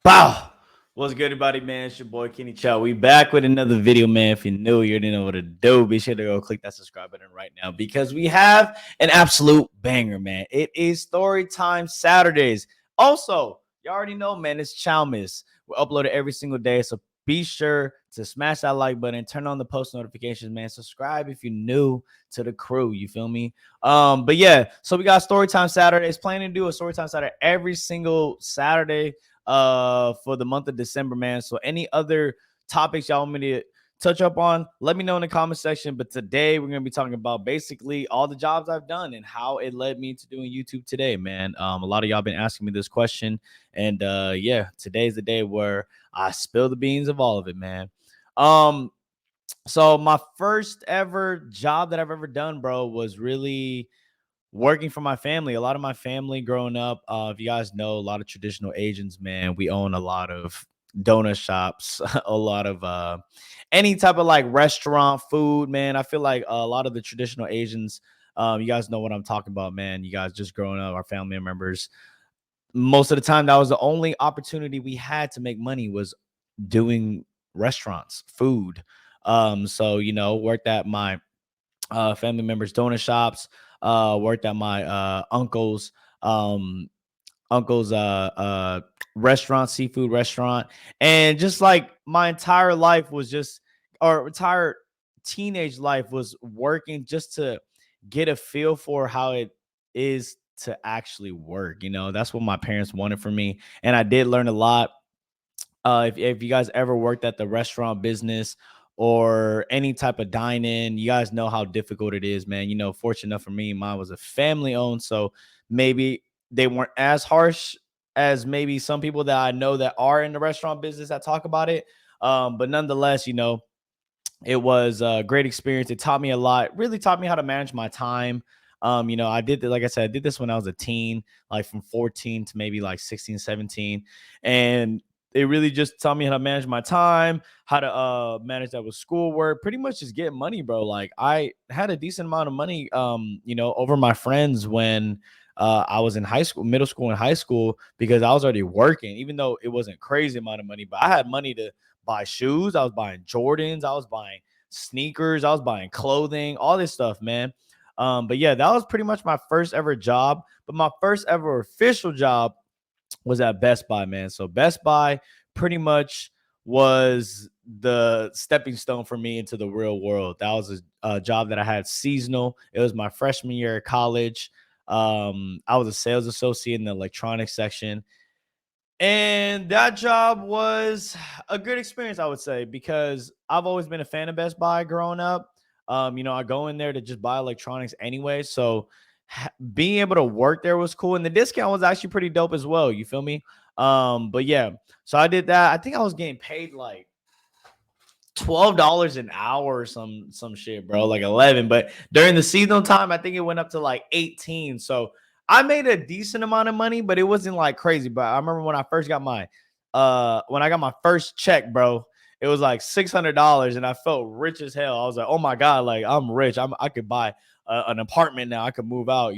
Bow. What's good, everybody, man? It's your boy Kenny Chao. We back with another video, man. If you're new, you didn't know what to do. Be sure to go click that subscribe button right now because we have an absolute banger, man. It is story time Saturdays. Also, you already know, man. It's Chow Miss. We upload it every single day, so be sure to smash that like button, turn on the post notifications, man. Subscribe if you're new to the crew. You feel me? But yeah, so we got story time Saturdays. Planning to do a story time Saturday every single Saturday for the month of December, man. So any other topics y'all want me to touch up on, let me know in the comment section. But today we're gonna be talking about basically all the jobs I've done and how it led me to doing YouTube today, man. A lot of y'all been asking me this question, and yeah, today's the day where I spill the beans of all of it, man. Um, so my first ever job that I've ever done, bro, was really working for my family. A lot of my family growing up, if you guys know, a lot of traditional Asians, man, we own a lot of donut shops, a lot of any type of like restaurant food, man. I feel like a lot of the traditional Asians, you guys know what I'm talking about, man. You guys just growing up, our family members. Most of the time, that was the only opportunity we had to make money was doing restaurants, food. So worked at my family members' donut shops, worked at my um, uncle's restaurant, seafood restaurant, and just like my entire life was just, or entire teenage life was working just to get a feel for how it is to actually work. That's what my parents wanted for me, and I did learn a lot. If you guys ever worked at the restaurant business or any type of dine-in, you guys know how difficult it is, man. Fortunate enough for me, mine was a family owned, so maybe they weren't as harsh as maybe some people that I know that are in the restaurant business that talk about it. But nonetheless, it was a great experience. It taught me a lot. Really taught me how to manage my time. I did like I said, I did this when I was a teen, like from 14 to maybe like 16, 17. And it really just taught me how to manage my time, how to manage that with schoolwork, pretty much just getting money, bro. Like I had a decent amount of money over my friends when I was in high school, middle school and high school, because I was already working, even though it wasn't crazy amount of money, but I had money to buy shoes. I was buying Jordans. I was buying sneakers. I was buying clothing, all this stuff, man. But yeah, that was pretty much my first ever job. But my first ever official job was at Best Buy, man. So Best Buy pretty much was the stepping stone for me into the real world. That was a job that I had seasonal. It was my freshman year of college. I was a sales associate in the electronics section. And that job was a good experience, I would say, because I've always been a fan of Best Buy growing up. I go in there to just buy electronics anyway. So being able to work there was cool. And the discount was actually pretty dope as well. You feel me? But yeah, so I did that. I think I was getting paid like $12 an hour or some shit, bro, like 11. But during the seasonal time, I think it went up to like 18. So I made a decent amount of money, but it wasn't like crazy. But I remember when I first got when I got my first check, bro, it was like $600, and I felt rich as hell. I was like, oh my god, like I'm rich. I could buy an apartment now. I could move out.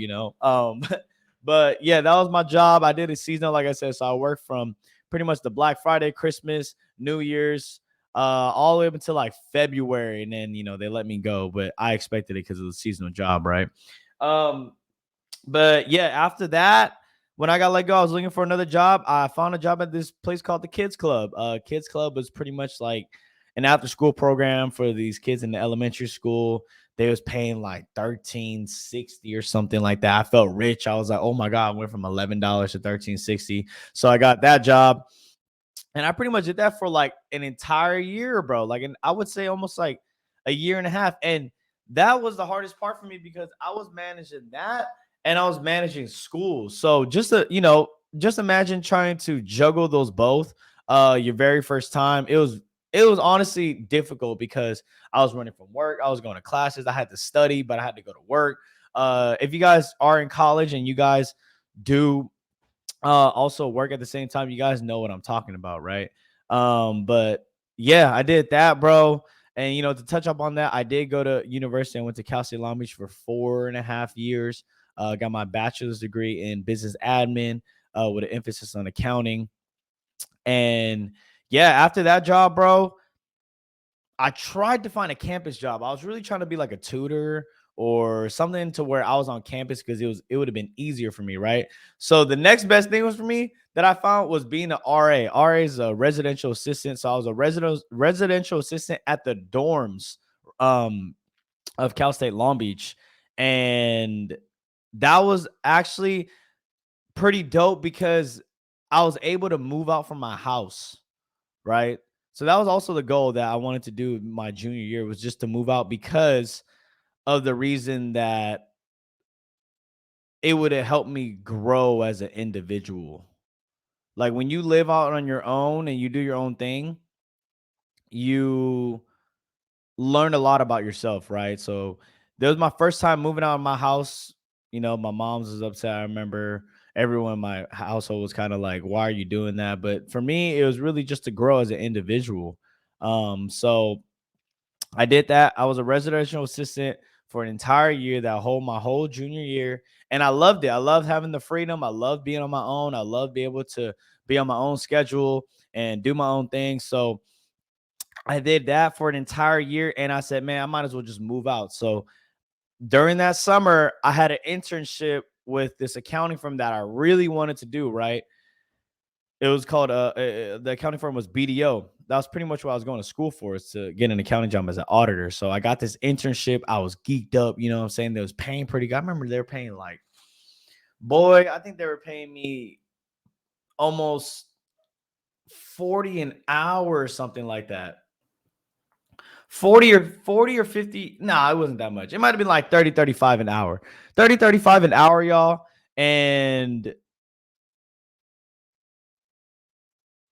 But yeah, that was my job. I did a seasonal, like I said. So I worked from pretty much the Black Friday, Christmas, New Year's, all the way up until like February, and then they let me go, but I expected it because of the seasonal job, right? Um, but yeah, after that, when I got let go, I was looking for another job. I found a job at this place called the Kids Club. Kids Club was pretty much like an after school program for these kids in the elementary school. They was paying like 13.60 or something like that. I felt rich. I was like, oh my god, I went from $11 to 13.60. So I got that job. And I pretty much did that for like an entire year, bro. Like, and I would say almost like a year and a half. And that was the hardest part for me because I was managing that and I was managing school. So just imagine trying to juggle those both. Your very first time. It was honestly difficult because I was running from work, I was going to classes, I had to study, but I had to go to work. If you guys are in college and you guys do also work at the same time, you guys know what I'm talking about, right? But yeah, I did that, bro. And to touch up on that, I did go to university. I went to Cal State Long Beach for 4.5 years. Got my bachelor's degree in business admin with an emphasis on accounting. And yeah, after that job, bro, I tried to find a campus job. I was really trying to be like a tutor or something to where I was on campus because it would have been easier for me, right? So the next best thing was for me that I found was being an RA. RA is a residential assistant. So I was a residential assistant at the dorms um, of Cal State Long Beach. And that was actually pretty dope because I was able to move out from my house, right? So that was also the goal that I wanted to do my junior year, was just to move out because of the reason that it would have helped me grow as an individual. Like when you live out on your own and you do your own thing, you learn a lot about yourself, right? So that was my first time moving out of my house. You know, my mom's was upset. I remember everyone in my household was kind of like, why are you doing that? But for me, it was really just to grow as an individual. So I did that. I was a residential assistant for an entire year, that whole my whole junior year, and I loved it. I loved having the freedom. I loved being on my own. I loved being able to be on my own schedule and do my own thing. So I did that for an entire year, and I said, man, I might as well just move out. So during that summer, I had an internship with this accounting firm that I really wanted to do, right? It was called the accounting firm was BDO. That was pretty much what I was going to school for, is to get an accounting job as an auditor. So I got this internship. I was geeked up, you know what I'm saying? They was paying pretty good. I remember they were paying like, boy, I think they were paying me almost 40 an hour or something like that. 40 or 50. Nah, it wasn't that much. It might have been like 30, 35 an hour. 30, 35 an hour, y'all. And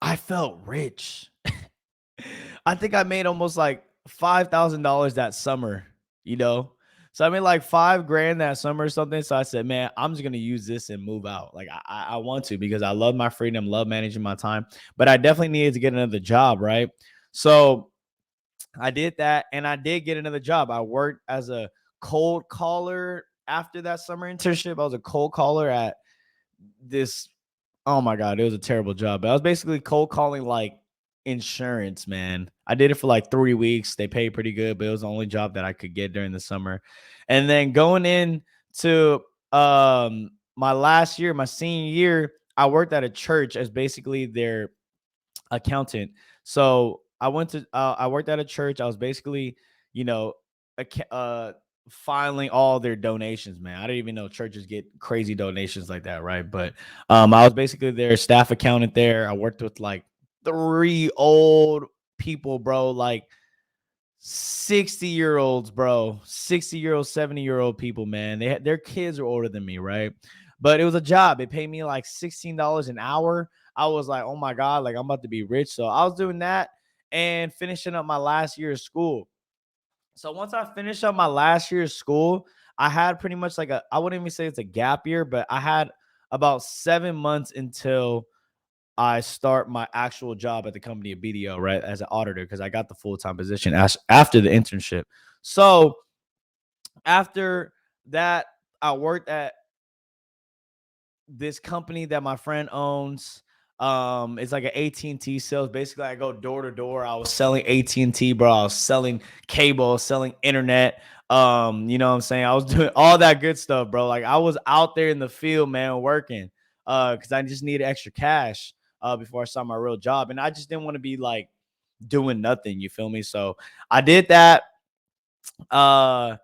I felt rich. I think I made almost like $5,000 that summer, you know? So I made like 5 grand that summer or something. So I said, man, I'm just gonna use this and move out. Like I want to, because I love my freedom, love managing my time. But I definitely needed to get another job, right? So I did that, and I did get another job. I worked as a cold caller after that summer internship. I was a cold caller at this. Oh my god, it was a terrible job. But I was basically cold calling like insurance, man. I did it for like 3 weeks. They paid pretty good, but it was the only job that I could get during the summer. And then going in to my last year, my senior year, I worked at a church as basically their accountant. So I worked at a church. I was basically, you know, filing all their donations, man. I didn't even know churches get crazy donations like that, right? But I was basically their staff accountant there. I worked with like 3 old people, bro, like 60-year-olds, bro. 60-year-old, 70-year-old people, man. Their kids are older than me, right? But it was a job. It paid me like $16 an hour. I was like, oh my God, like I'm about to be rich. So I was doing that and finishing up my last year of school. So once I finished up my last year of school, I had pretty much like I wouldn't even say it's a gap year, but I had about 7 months until I start my actual job at the company of BDO, right, as an auditor, because I got the full time position after the internship. So after that, I worked at this company that my friend owns. It's like an AT&T sales. Basically, I go door to door. I was selling AT&T, bro. I was selling cable, selling internet. You know what I'm saying? I was doing all that good stuff, bro. Like I was out there in the field, man, working. Because I just needed extra cash before I started my real job. And I just didn't want to be like doing nothing. You feel me? So I did that. For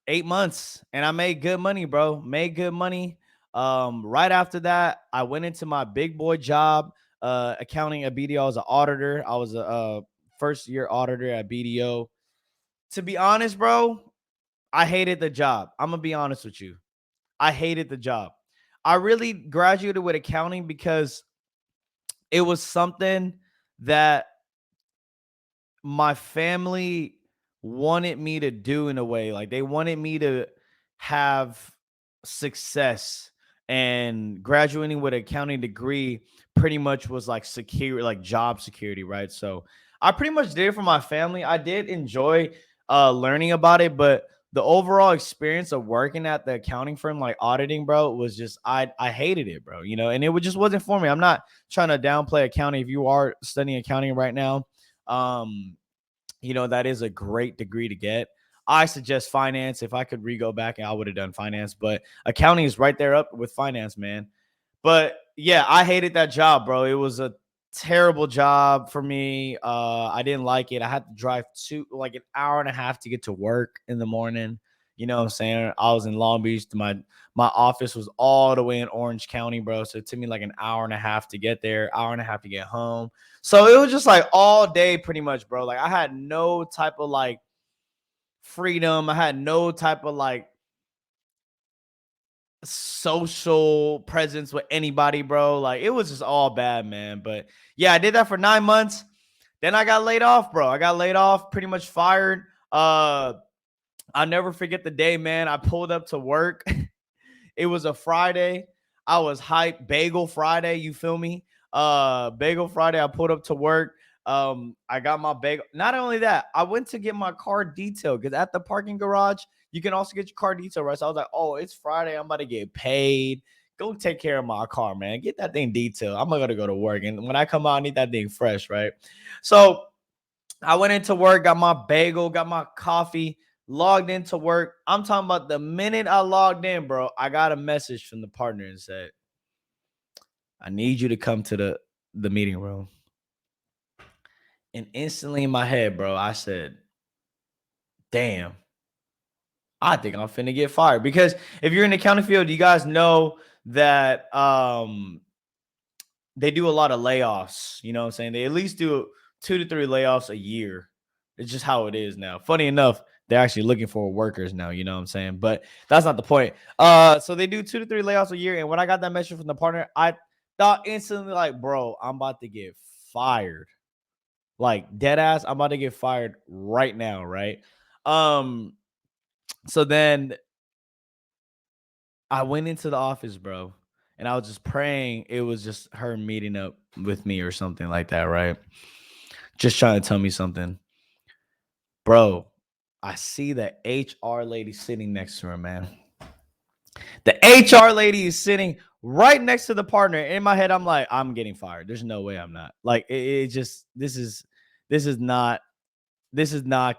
8 months, and I made good money, bro. Made good money. Right after that, I went into my big boy job, accounting at BDO. I was an auditor. I was a first year auditor at BDO. To be honest, bro, I hated the job. I'm gonna be honest with you. I hated the job. I really graduated with accounting because it was something that my family wanted me to do in a way. Like they wanted me to have success, and graduating with an accounting degree pretty much was like secure, like job security, right? So I pretty much did it for my family. I did enjoy learning about it, but the overall experience of working at the accounting firm, like auditing, bro, was just I hated it, bro. And it just wasn't for me. I'm not trying to downplay accounting. If you are studying accounting right now, um, that is a great degree to get. I suggest finance. If I could re-go back, I would have done finance, but accounting is right there up with finance, man. But yeah, I hated that job, bro. It was a terrible job for me. I didn't like it. I had to drive like an hour and a half to get to work in the morning. You know what I'm saying? I was in Long Beach. My office was all the way in Orange County, bro. So it took me like an hour and a half to get there, hour and a half to get home. So it was just like all day pretty much, bro. Like I had no type of like freedom. I had no type of like social presence with anybody, bro. Like it was just all bad, man. But yeah, I did that for 9 months. Then I got laid off, bro. I got laid off, pretty much fired. I'll never forget the day, man. I pulled up to work. It was a Friday. I was hyped. Bagel Friday, you feel me? Bagel Friday, I pulled up to work. I got my bagel. Not only that, I went to get my car detailed because at the parking garage, you can also get your car detailed, right? So I was like, oh, it's Friday. I'm about to get paid. Go take care of my car, man. Get that thing detailed. I'm gonna go to work. And when I come out, I need that thing fresh, right? So I went into work, got my bagel, got my coffee, logged into work. I'm talking about the minute I logged in, bro, I got a message from the partner and said, I need you to come to the meeting room. And instantly in my head, bro, I said, damn, I think I'm finna get fired. Because if you're in the accounting field, you guys know that they do a lot of layoffs. You know what I'm saying? They at least do 2 to 3 layoffs a year. It's just how it is now. Funny enough, they're actually looking for workers now. You know what I'm saying? But that's not the point. So they do 2 to 3 layoffs a year. And when I got that message from the partner, I thought instantly, like, bro, I'm about to get fired. Like dead ass, I'm about to get fired right now, right? Um, so then I went into the office, bro, and I was just praying it was just her meeting up with me or something like that, right? Just trying to tell me something. Bro, I see the HR lady sitting next to her, man. The HR lady is sitting right next to the partner. In my head, I'm like, I'm getting fired. There's no way I'm not. Like, it just this is not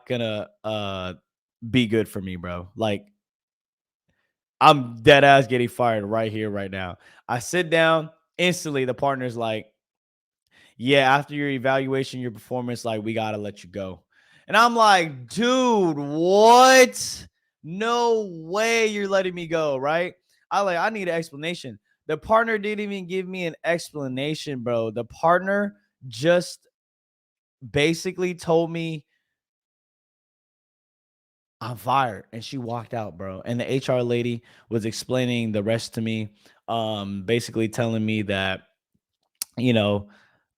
gonna be good for me, bro. Like, I'm dead ass getting fired right here, right now. I sit down instantly. The partner's like, yeah, after your evaluation, your performance, like, we gotta let you go. And I'm like, dude, what? No way you're letting me go, right? I need an explanation. The partner didn't even give me an explanation, bro. The partner just basically told me I'm fired. And she walked out, bro. And the HR lady was explaining the rest to me, basically telling me that, you know,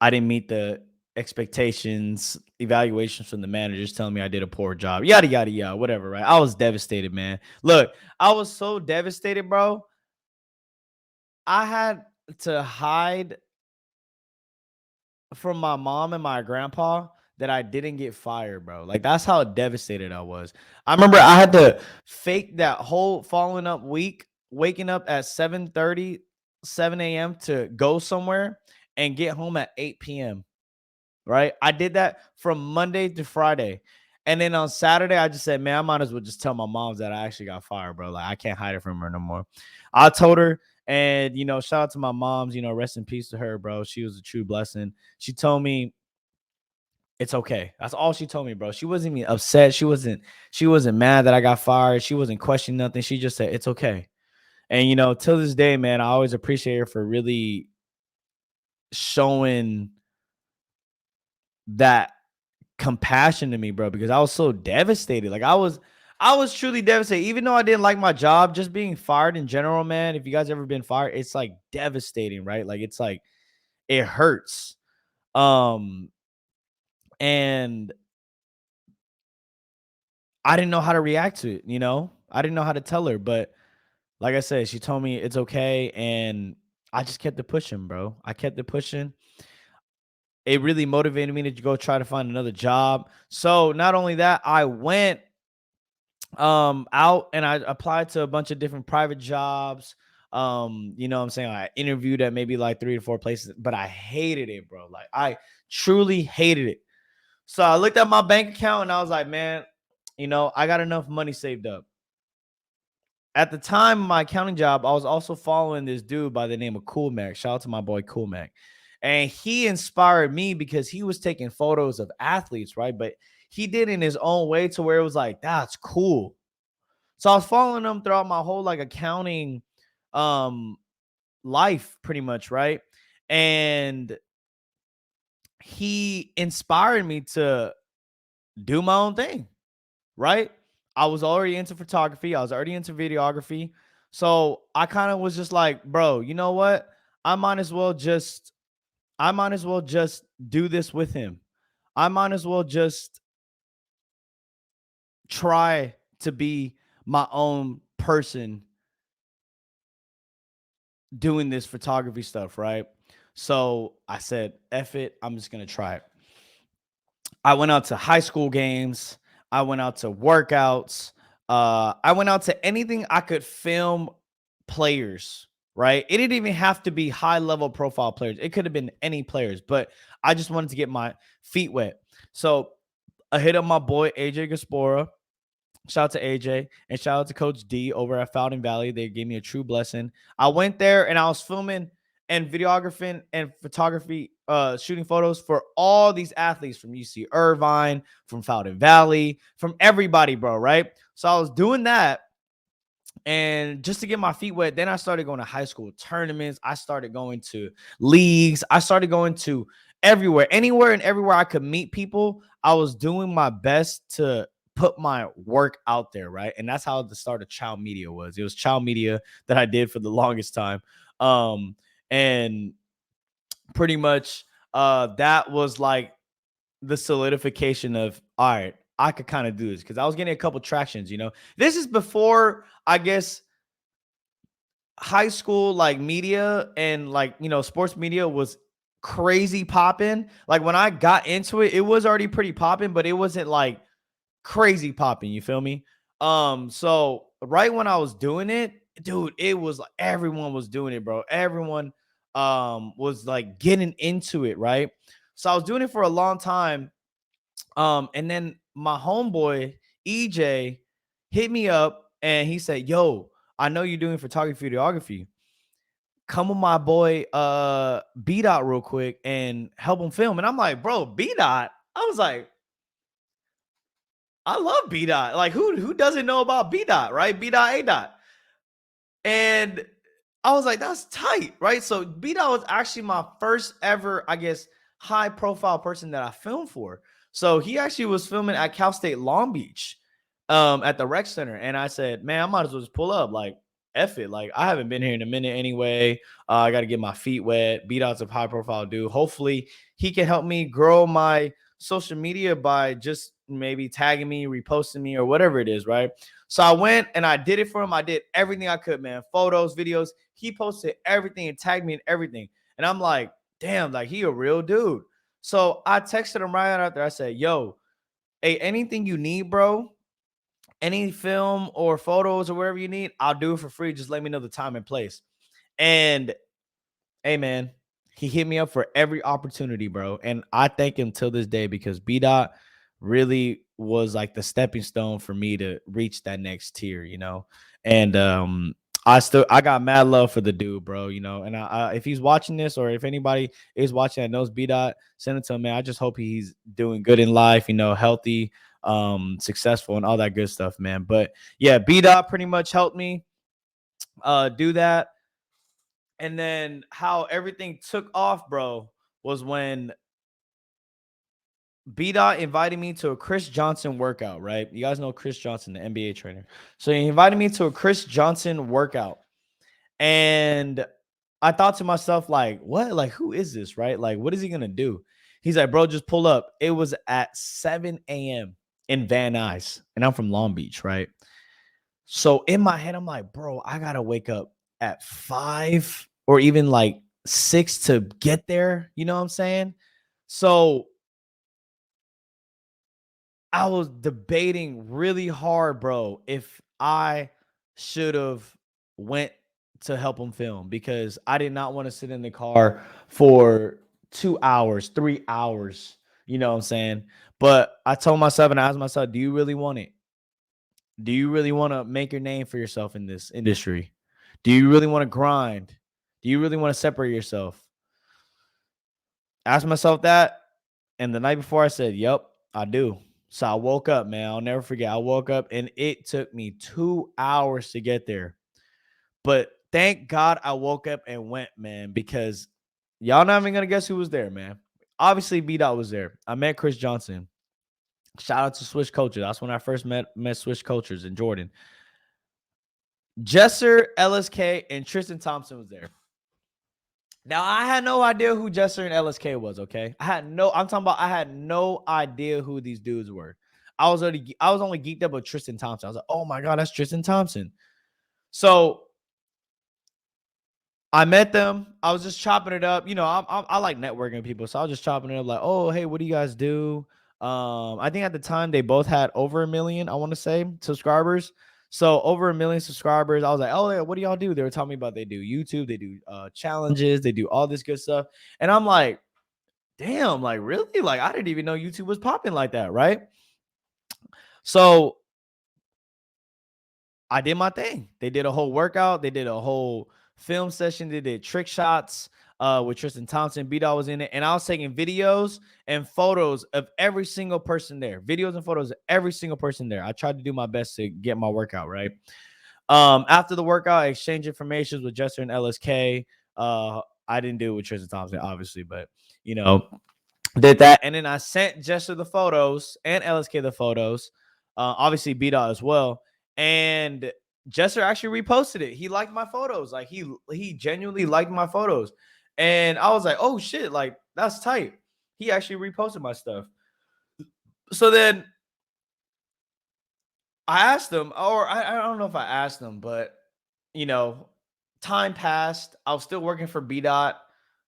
I didn't meet the expectations, evaluations from the managers telling me I did a poor job, yada, yada, yada, whatever, right? I was devastated, man. Look, I was so devastated, bro. I had to hide from my mom and my grandpa that I didn't get fired, bro. Like that's how devastated I was. I remember I had to fake that whole following up week, waking up at 7:30, 7 a.m. to go somewhere and get home at 8 p.m. Right? I did that from Monday to Friday. And then on Saturday, I just said, man, I might as well just tell my mom that I actually got fired, bro. Like I can't hide it from her no more. I told her, and shout out to my mom's, rest in peace to her, bro. She was a true blessing. She told me it's okay. That's all she told me, bro. She wasn't even upset. She wasn't mad that I got fired. She wasn't questioning nothing. She just said, it's okay. And till this day, man, I always appreciate her for really showing that compassion to me, bro, because I was so devastated. Like I was truly devastated. Even though I didn't like my job, just being fired in general, man. If you guys ever been fired, it's like devastating, right? Like it's like it hurts. Um, and I didn't know how to react to it. I didn't know how to tell her, but like I said, she told me it's okay, and I just kept it pushing, bro. I kept it pushing. It really motivated me to go try to find another job. So not only that, I went out, and I applied to a bunch of different private jobs. You know what I'm saying? I interviewed at maybe like 3 to 4 places, but I hated it, bro. Like I truly hated it. So I looked at my bank account and I was like, man, I got enough money saved up. At the time of my accounting job, I was also following this dude by the name of Cool Mac. Shout out to my boy Cool Mac. And he inspired me because he was taking photos of athletes, right? But he did in his own way to where it was like, that's cool. So I was following him throughout my whole like accounting um life pretty much, right? And he inspired me to do my own thing, right? I was already into photography, I was already into videography. So I kind of was just like, bro, you know what? I might as well just I might as well just do this with him. I might as well just try to be my own person doing this photography stuff, right? So I said, F it, I'm just gonna try it. I went out to high school games, I went out to workouts, I went out to anything I could film players, right? It didn't even have to be high level profile players. It could have been any players, but I just wanted to get my feet wet. So I hit up my boy AJ Gaspora. Shout out to AJ and shout out to Coach D over at Fountain Valley. They gave me a true blessing. I went there and I was filming and videographing and photography, shooting photos for all these athletes from UC Irvine, from Fountain Valley, from everybody, bro. Right. So I was doing that. And just to get my feet wet, then I started going to high school tournaments. I started going to leagues. I started going to everywhere, anywhere and everywhere I could meet people. I was doing my best to put my work out there, right? And that's how the start of Chao Media was. It was Chao Media that I did for the longest time. And pretty much that was like the solidification of, all right, I could kind of do this because I was getting a couple tractions. This is before, I guess, high school like media and like sports media was crazy popping. Like when I got into it, it was already pretty popping, but it wasn't like crazy popping, you feel me? So right when I was doing it, dude, it was like everyone was doing it, bro. Everyone was like getting into it, right? So I was doing it for a long time. And then my homeboy EJ hit me up and he said, "Yo, I know you're doing photography, videography. Come with my boy B Dot real quick and help him film." And I'm like, "Bro, B Dot?" I was like, "I love B Dot. Like, who doesn't know about B Dot, right? B Dot A Dot." And I was like, that's tight, right? So B Dot was actually my first ever, I guess, high profile person that I filmed for. So he actually was filming at Cal State Long Beach, at the rec center. And I said, man, I might as well just pull up. Like, F it. Like, I haven't been here in a minute anyway. I got to get my feet wet. B Dot's a high profile dude. Hopefully he can help me grow my social media by just maybe tagging me, reposting me, or whatever it is, right? So I went and I did it for him. I did everything I could, man. Photos, videos. He posted everything and tagged me in everything. And I'm like, damn, like he a real dude. So I texted him right out there. I said, yo, hey, anything you need, bro, any film or photos or whatever you need, I'll do it for free. Just let me know the time and place. And hey, man, he hit me up for every opportunity, bro. And I thank him till this day because B Dot really was like the stepping stone for me to reach that next tier. And I got mad love for the dude, bro. And if he's watching this or if anybody is watching that knows B Dot, send it to him, man. I just hope he's doing good in life, healthy, successful, and all that good stuff, man. But yeah, B Dot pretty much helped me do that. And then how everything took off, bro, was when B Dot invited me to a Chris Johnson workout, right? You guys know Chris Johnson, the NBA trainer. So he invited me to a Chris Johnson workout. And I thought to myself, like, what? Like, who is this, right? Like, what is he going to do? He's like, bro, just pull up. It was at 7 a.m. in Van Nuys. And I'm from Long Beach, right? So in my head, I'm like, bro, I gotta wake up at 5 or even like 6 to get there. You know what I'm saying? So I was debating really hard, bro, if I should have went to help him film because I did not want to sit in the car for 2 hours, 3 hours, you know what I'm saying? But I told myself and I asked myself, do you really want it? Do you really want to make your name for yourself in this industry? Do you really want to grind? Do you really want to separate yourself? Ask myself that. And the night before I said, yep, I do. So I woke up, man. I'll never forget. I woke up and it took me 2 hours to get there. But thank God I woke up and went, man, because y'all not even gonna guess who was there, man. Obviously, B Dot was there. I met Chris Johnson. Shout out to Switch Culture. That's when I first met Switch Cultures in Jordan. Jesser, LSK, and Tristan Thompson was there. Now I had no idea who Jesser and LSK was. Okay, I'm talking about. I had no idea who these dudes were. I was only geeked up with Tristan Thompson. I was like, oh my god, that's Tristan Thompson. So I met them. I was just chopping it up. You know, I like networking with people, so I was just chopping it up. Like, oh hey, what do you guys do? I think at the time they both had over 1 million. I want to say subscribers. So over 1 million subscribers. I was like, oh, yeah, what do y'all do? They were telling me about they do YouTube, they do challenges, they do all this good stuff. And I'm like, damn, like really? Like I didn't even know YouTube was popping like that, right? So I did my thing. They did a whole workout, they did a whole film session, they did trick shots with Tristan Thompson. B-Dog was in it, and I was taking videos and photos of every single person there. Videos and photos of every single person there. I tried to do my best to get my workout right. After the workout, I exchanged information with Jester and LSK. I didn't do it with Tristan Thompson, obviously, but you know, did that. And then I sent Jester the photos and LSK the photos. Obviously B-Dot as well. And Jester actually reposted it. He liked my photos. Like he genuinely liked my photos. And I was like, oh shit, like that's tight. He actually reposted my stuff. So then I asked him, or I don't know if I asked him, but you know, time passed. I was still working for B Dot.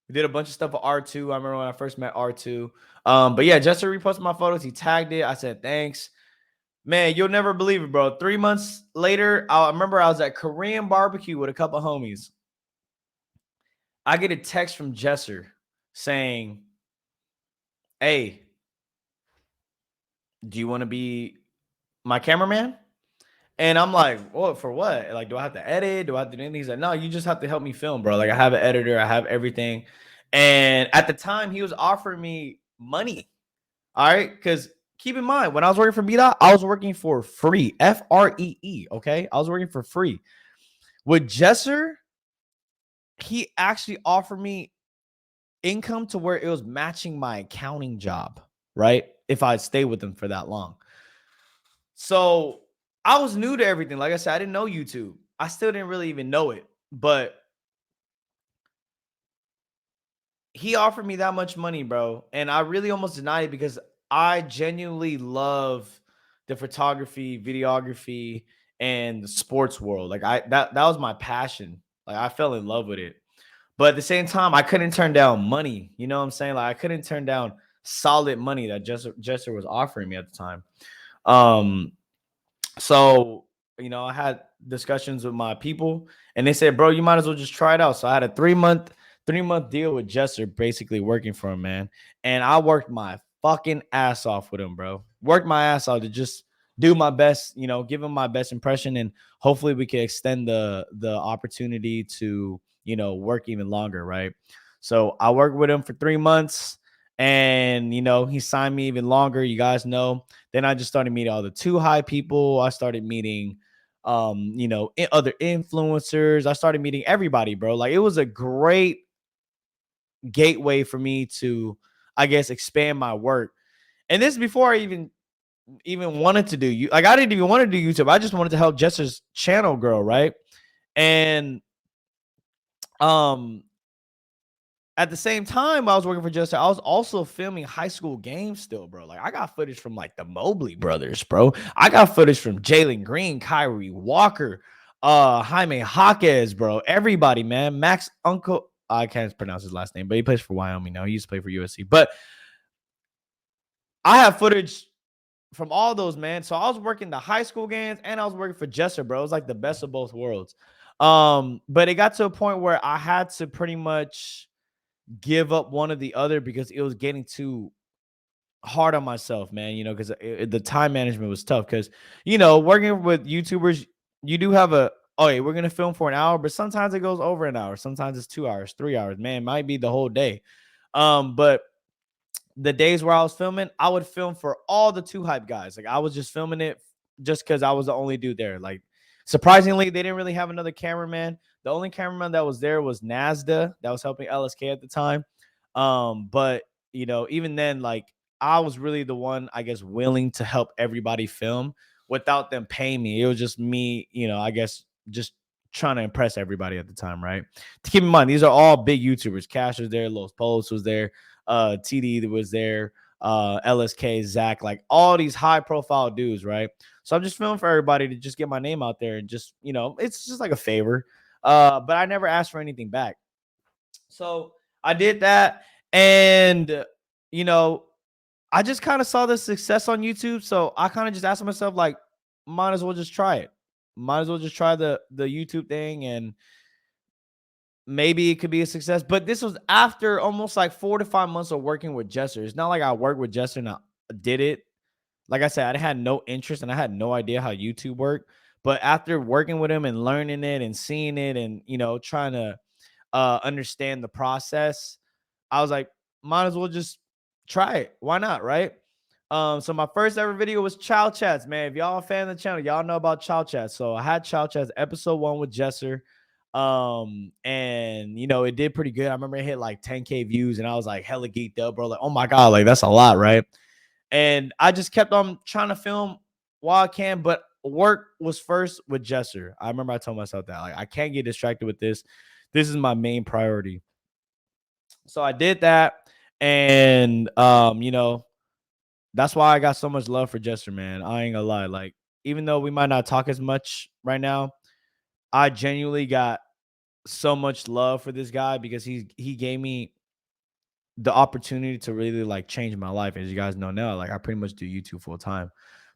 We did a bunch of stuff with R2. I remember when I first met R2. But yeah, Jester reposted my photos. He tagged it. I said thanks. Man, you'll never believe it, bro. 3 months later, I remember I was at Korean barbecue with a couple of homies. I get a text from Jester saying, hey, do you want to be my cameraman? And I'm like, what for what? Like, do I have to edit? Do I have to do anything? He's like, no, you just have to help me film, bro. Like, I have an editor, I have everything. And at the time, he was offering me money. All right. Because keep in mind, when I was working for B-Dot, I was working for free. FREE. Okay. I was working for free. With Jesser, he actually offered me income to where it was matching my accounting job, right? If I'd stay with him for that long. So I was new to everything. Like I said, I didn't know YouTube. I still didn't really even know it. But he offered me that much money, bro. And I really almost denied it because I genuinely love the photography, videography, and the sports world. Like that was my passion. Like I fell in love with it. But at the same time, I couldn't turn down money. You know what I'm saying? Like I couldn't turn down solid money that Jester was offering me at the time. So, you know, I had discussions with my people and they said, bro, you might as well just try it out. So I had a 3-month deal with Jester, basically working for him, man. And I worked my fucking ass off with him, bro. Worked my ass off to just do my best, you know, give him my best impression. And hopefully we can extend the opportunity to, you know, work even longer, right? So I worked with him for 3 months and, you know, he signed me even longer. You guys know. Then I just started meeting all the Too High people. I started meeting, you know, other influencers. I started meeting everybody, bro. Like it was a great gateway for me to, I guess, expand my work. And this is before I even wanted to do you. Like I didn't even want to do YouTube. I just wanted to help Jester's channel grow, right? And um at the same time, I was working for Jester. I was also filming high school games still, bro. Like I got footage from like the Mobley brothers, bro. I got footage from Jalen Green, Kyrie Walker, Jaime Jaquez, bro. Everybody, man. Max Uncle. I can't pronounce his last name, but he plays for Wyoming now. He used to play for USC. But I have footage from all those, man. So I was working the high school games and I was working for Jesser, bro. It was like the best of both worlds. But it got to a point where I had to pretty much give up one or the other because it was getting too hard on myself, man, because the time management was tough. Because, working with YouTubers, you do have oh, yeah, we're going to film for an hour, but sometimes it goes over an hour. Sometimes it's 2 hours, 3 hours, man, it might be the whole day. But the days where I was filming, I would film for all the two hype guys. Like I was just filming it just because I was the only dude there. Like surprisingly, they didn't really have another cameraman. The only cameraman that was there was Nazda that was helping LSK at the time. But even then, like I was really the one, I guess, willing to help everybody film without them paying me. It was just me, I guess, just trying to impress everybody at the time, right? To keep in mind, these are all big YouTubers. Cash was there, Los Polos was there, TD that was there, LSK, Zach, like all these high profile dudes, right? So I'm just filming for everybody to just get my name out there and just, it's just like a favor. But I never asked for anything back. So I did that. And, you know, I just kind of saw the success on YouTube. So I kind of just asked myself, like, might as well just try it. Might as well just try the YouTube thing and maybe it could be a success. But this was after almost like 4 to 5 months of working with Jester. It's not like I worked with Jester and I did it. Like I said, I had no interest and I had no idea how YouTube worked. But after working with him and learning it and seeing it and, trying to understand the process, I was like, might as well just try it. Why not? Right. So my first ever video was Chao Chats, man. If y'all a fan of the channel, y'all know about Chao Chats. So I had Chao Chats episode 1 with Jesser. And it did pretty good. I remember it hit like 10K views, and I was like hella geeked up, bro. Like, oh my God, like that's a lot, right? And I just kept on trying to film while I can, but work was first with Jesser. I remember I told myself that, like, I can't get distracted with this. This is my main priority. So I did that. And that's why I got so much love for Jester, man. I ain't gonna lie. Like, even though we might not talk as much right now, I genuinely got so much love for this guy because he gave me the opportunity to really like change my life. As you guys know now, like I pretty much do YouTube full time.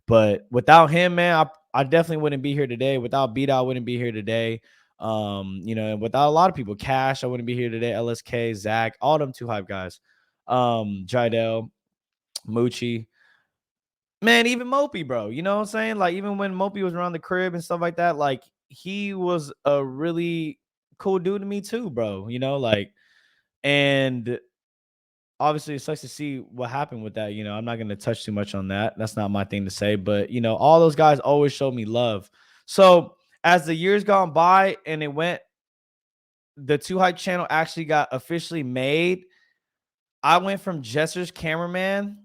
But without him, man, I definitely wouldn't be here today. Without Beat, I wouldn't be here today. And without a lot of people, Cash, I wouldn't be here today. LSK, Zach, all them two hype guys. Jidel, Moochie, man, even Mopey, bro. You know what I'm saying? Like, even when Mopey was around the crib and stuff like that, like he was a really cool dude to me too, bro. Like, and obviously it sucks to see what happened with that. I'm not going to touch too much on that. That's not my thing to say, but all those guys always showed me love. So as the years gone by and it went, the Two Hype channel actually got officially made. I went from Jesser's cameraman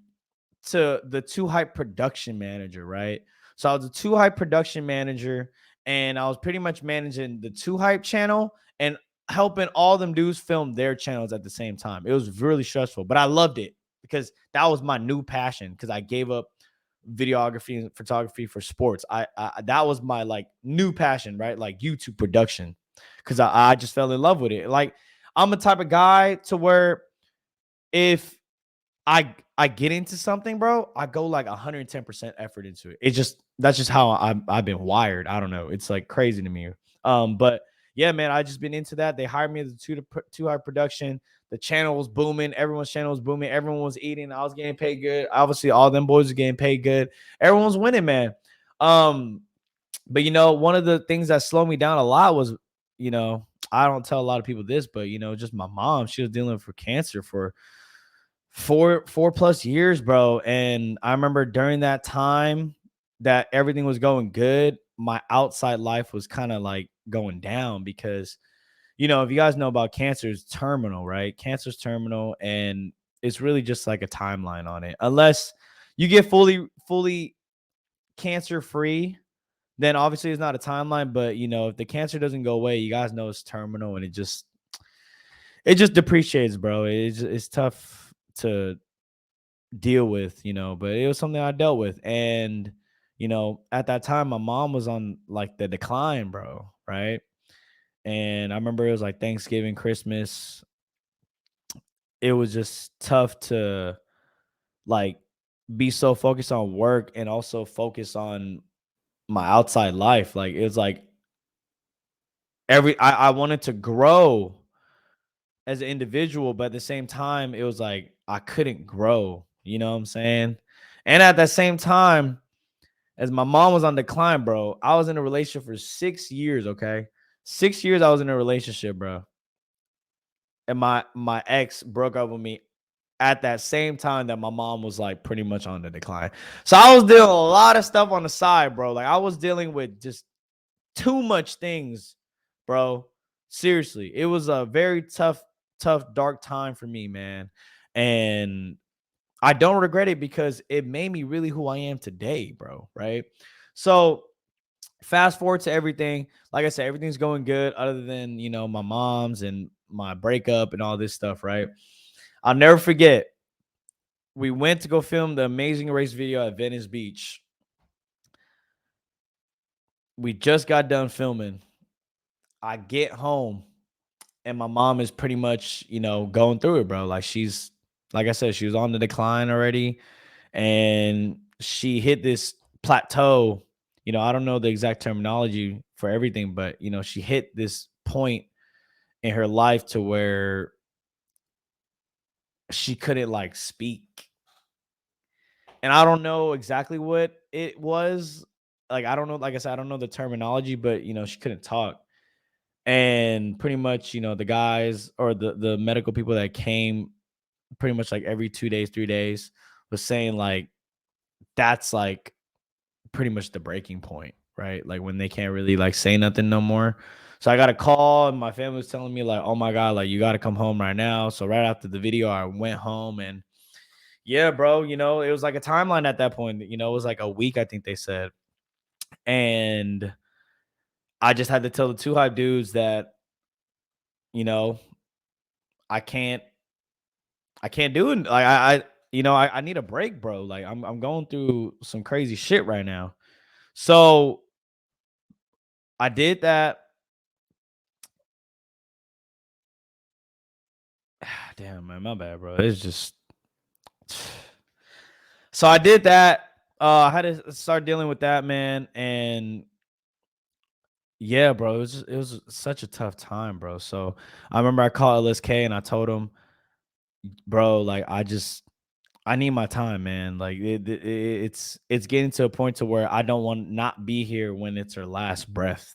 to the Two Hype production manager, right? So I was the Two Hype production manager, and I was pretty much managing the Two Hype channel and helping all them dudes film their channels at the same time. It was really stressful, but I loved it because that was my new passion. Because I gave up videography and photography for sports. I that was my like new passion, right? Like YouTube production, because I just fell in love with it. Like I'm a type of guy to where if I get into something, bro, I go like 110% effort into it. That's just how I've been wired. I don't know. It's like crazy to me. But yeah, man, I just been into that. They hired me as a two high production. The channel was booming. Everyone's channel was booming. Everyone was eating. I was getting paid good. Obviously, all them boys were getting paid good. Everyone was winning, man. But one of the things that slowed me down a lot was, I don't tell a lot of people this, but just my mom. She was dealing with cancer for 4+ years, bro. And I remember during that time that everything was going good, my outside life was kind of like going down because, if you guys know about cancer, it's terminal, right? Cancer's terminal, and it's really just like a timeline on it. Unless you get fully cancer free, then obviously it's not a timeline. But if the cancer doesn't go away, you guys know it's terminal, and it just depreciates, bro. It's tough to deal with, but it was something I dealt with. And, at that time, my mom was on like the decline, bro. Right. And I remember it was like Thanksgiving, Christmas. It was just tough to like be so focused on work and also focus on my outside life. Like it was like I wanted to grow as an individual, but at the same time, it was like I couldn't grow. You know what I'm saying? And at the same time, as my mom was on decline, bro, I was in a relationship for 6 years. Okay, 6 years I was in a relationship, bro, and my ex broke up with me at that same time that my mom was like pretty much on the decline. So I was dealing with a lot of stuff on the side, bro. Like I was dealing with just too much things, bro. Seriously, it was a very tough, dark time for me, man. And I don't regret it because it made me really who I am today, bro. Right. So fast forward to everything. Like I said, everything's going good, other than my mom's and my breakup and all this stuff. Right. I'll never forget. We went to go film the Amazing Race video at Venice Beach. We just got done filming. I get home and my mom is pretty much, going through it, bro. Like like I said, she was on the decline already and she hit this plateau. I don't know the exact terminology for everything, but, she hit this point in her life to where she couldn't like speak. And I don't know exactly what it was. Like, I don't know. Like I said, I don't know the terminology, but, she couldn't talk. And pretty much, the guys or the medical people that came pretty much like every 2 days, 3 days was saying like that's like pretty much the breaking point, right? Like when they can't really like say nothing no more. So I got a call and my family was telling me like, oh my God, like you got to come home right now. So right after the video, I went home and yeah, bro, it was like a timeline at that point. It was like a week, I think they said. And I just had to tell the two hype dudes that, you know, I can't I can't do it. Like I need a break, bro. Like I'm going through some crazy shit right now. So I did that. Damn, man, my bad, bro. It's just so I did that. I had to start dealing with that, man. And yeah, bro, it was such a tough time, bro. So I remember I called LSK and I told him, bro, like I need my time, man. Like it's getting to a point to where I don't want not be here when it's her last breath.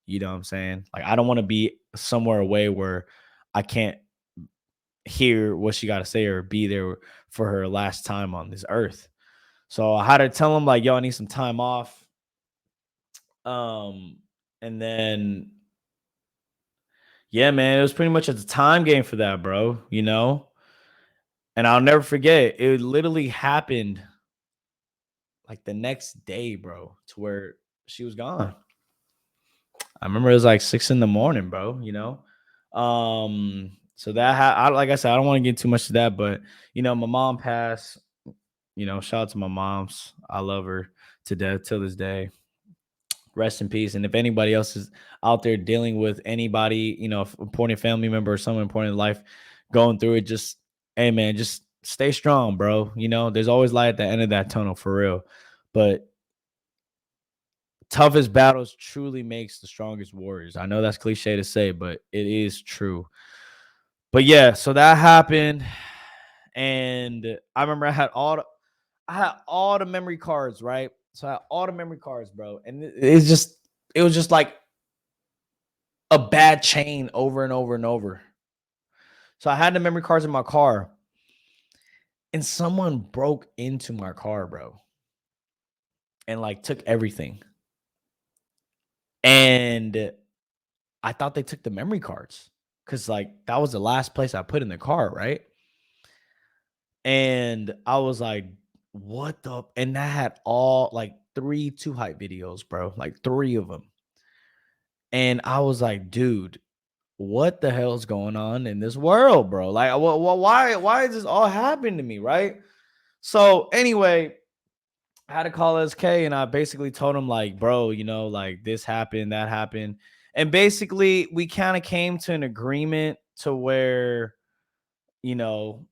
You know what I'm saying? Like I don't want to be somewhere away where I can't hear what she got to say or be there for her last time on this earth. So I had to tell him like, yo, I need some time off. Um, and then yeah, man, it was pretty much a time game for that, bro. And I'll never forget, it literally happened like the next day, bro, to where she was gone. I remember it was like 6 in the morning, bro. So like I said, I don't want to get too much to that, but my mom passed. Shout out to my moms. I love her to death till this day. Rest in peace. And if anybody else is out there dealing with anybody, important family member or someone important in life going through it, just hey man, just stay strong, bro. There's always light at the end of that tunnel for real. But toughest battles truly makes the strongest warriors. I know that's cliche to say, but it is true. But yeah, so that happened, and I remember I had all the memory cards, right? So I had all the memory cards, bro, and it was just like a bad chain over and over and over. So I had the memory cards in my car, and someone broke into my car, bro, and like took everything. And I thought they took the memory cards because like that was the last place I put in the car, right? And I was like, what the? And that had all like three two hype videos, bro, like three of them. And I was like, dude, what the hell's going on in this world, bro? Like, why is this all happening to me, right? So anyway, I had to call SK and I basically told him like, bro, like this happened, that happened. And basically we kind of came to an agreement to where, you know,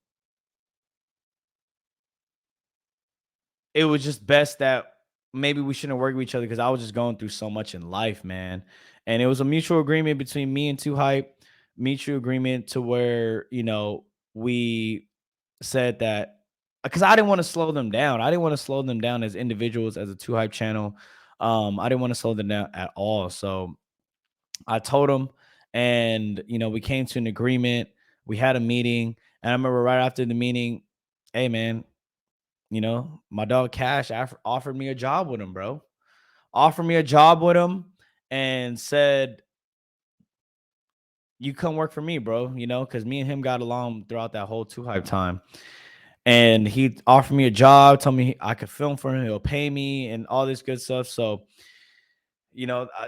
it was just best that maybe we shouldn't work with each other because I was just going through so much in life, man. And it was a mutual agreement between me and Two Hype, mutual agreement to where, we said that because I didn't want to slow them down. I didn't want to slow them down as individuals, as a Two Hype channel. I didn't want to slow them down at all. So I told him, and we came to an agreement. We had a meeting, and I remember right after the meeting, hey man, my dog Cash offered me a job with him, bro. Offered me a job with him and said, "You come work for me, bro." Because me and him got along throughout that whole Two Hype time. And he offered me a job, told me I could film for him, he'll pay me, and all this good stuff. So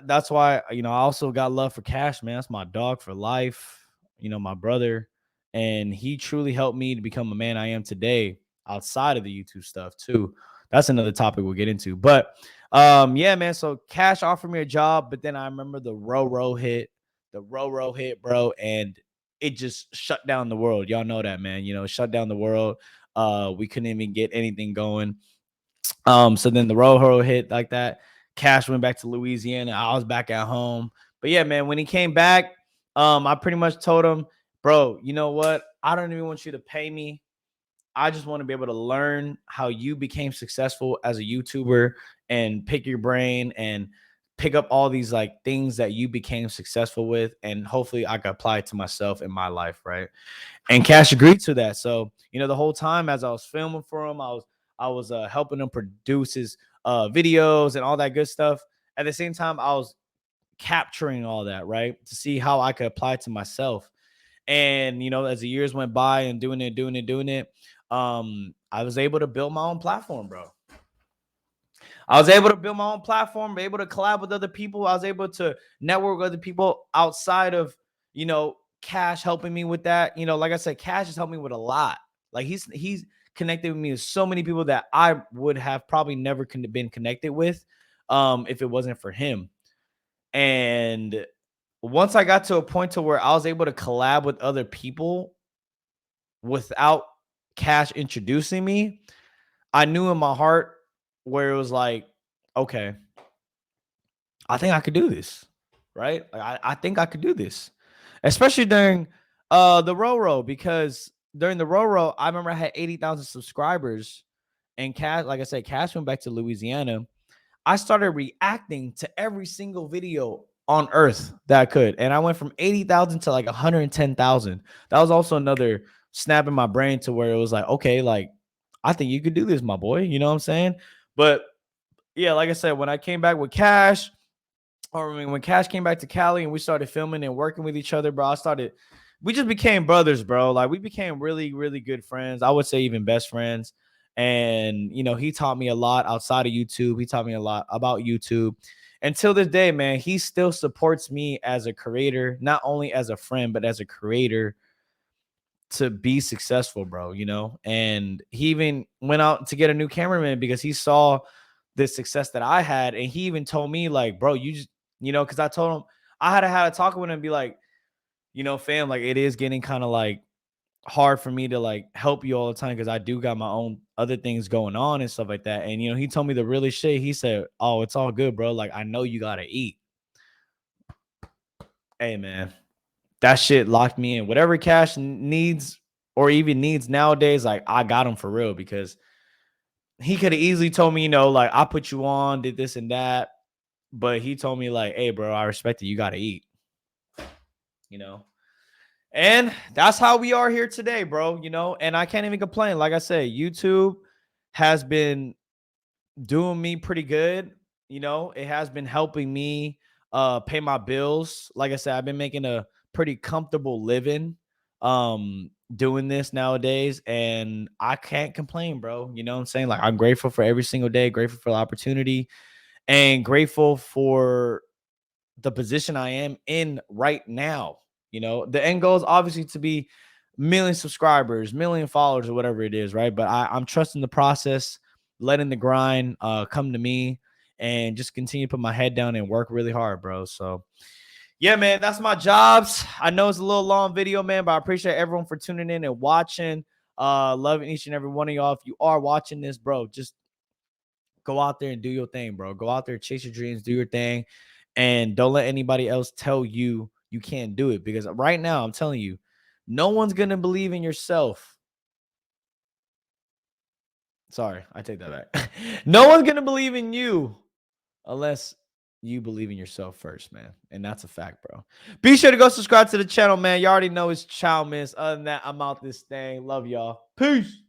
that's why, I also got love for Cash, man. That's my dog for life, my brother. And he truly helped me to become a man I am today outside of the YouTube stuff, too. That's another topic we'll get into. But yeah, man. So Cash offered me a job, but then I remember the Row hit, bro, and it just shut down the world. Y'all know that, man. Shut down the world. We couldn't even get anything going. So then the Rojo hit like that. Cash went back to Louisiana. I was back at home. But yeah, man, when he came back, I pretty much told him, bro, you know what? I don't even want you to pay me. I just want to be able to learn how you became successful as a YouTuber and pick your brain and pick up all these like things that you became successful with. And hopefully I can apply it to myself in my life, right? And Cash agreed to that. So, the whole time as I was filming for him, I was helping him produce his videos and all that good stuff. At the same time, I was capturing all that, right? To see how I could apply it to myself. And, as the years went by and doing it, I was able to build my own platform, bro. I was able to build my own platform, able to collab with other people. I was able to network with other people outside of, Cash helping me with that. Like I said, Cash has helped me with a lot. Like he's connected with me with so many people that I would have probably never been connected with if it wasn't for him. And once I got to a point to where I was able to collab with other people without Cash introducing me, I knew in my heart where it was like, okay, I think I could do this, right? Like, I think I could do this, especially during the Roro, because during the Roro, I remember I had 80,000 subscribers, and Cash, like I said, Cash went back to Louisiana. I started reacting to every single video on earth that I could, and I went from 80,000 to like 110,000. That was also another snap in my brain to where it was like, okay, like I think you could do this, my boy. You know what I'm saying? But yeah, like I said, when I came back with Cash, or I mean, when Cash came back to Cali and we started filming and working with each other, bro, we just became brothers, bro. Like we became really, really good friends. I would say even best friends. And, he taught me a lot outside of YouTube. He taught me a lot about YouTube. Until this day, man, he still supports me as a creator, not only as a friend, but as a creator to be successful, bro, and he even went out to get a new cameraman because he saw the success that I had. And he even told me, like, bro, you just, because I told him I had a talk with him and be like, fam, like it is getting kind of like hard for me to like help you all the time because I do got my own other things going on and stuff like that. And he told me the realest shit. He said, oh, it's all good, bro. Like, I know you gotta eat. Hey, man, that shit locked me in. Whatever Cash needs or even needs nowadays, like I got him for real, because he could have easily told me, like I put you on, did this and that. But he told me like, hey, bro, I respect it. You got to eat, you know? And that's how we are here today, bro, and I can't even complain. Like I said, YouTube has been doing me pretty good. It has been helping me pay my bills. Like I said, I've been making a pretty comfortable living doing this nowadays, and I can't complain, bro. You know what I'm saying? Like, I'm grateful for every single day, grateful for the opportunity, and grateful for the position I am in right now. The end goal is obviously to be million subscribers, million followers, or whatever it is, right? But I'm trusting the process, letting the grind come to me, and just continue to put my head down and work really hard, bro. So yeah, man, that's my jobs. I know it's a little long video, man, but I appreciate everyone for tuning in and watching. Loving each and every one of y'all. If you are watching this, bro, just go out there and do your thing, bro. Go out there, chase your dreams, do your thing, and don't let anybody else tell you you can't do it. Because right now, I'm telling you, no one's gonna believe in yourself. Sorry, I take that back. No one's gonna believe in you unless you believe in yourself first, man. And that's a fact, bro. Be sure to go subscribe to the channel, man. You already know it's Chow, man. Other than that, I'm out this thing. Love y'all. Peace.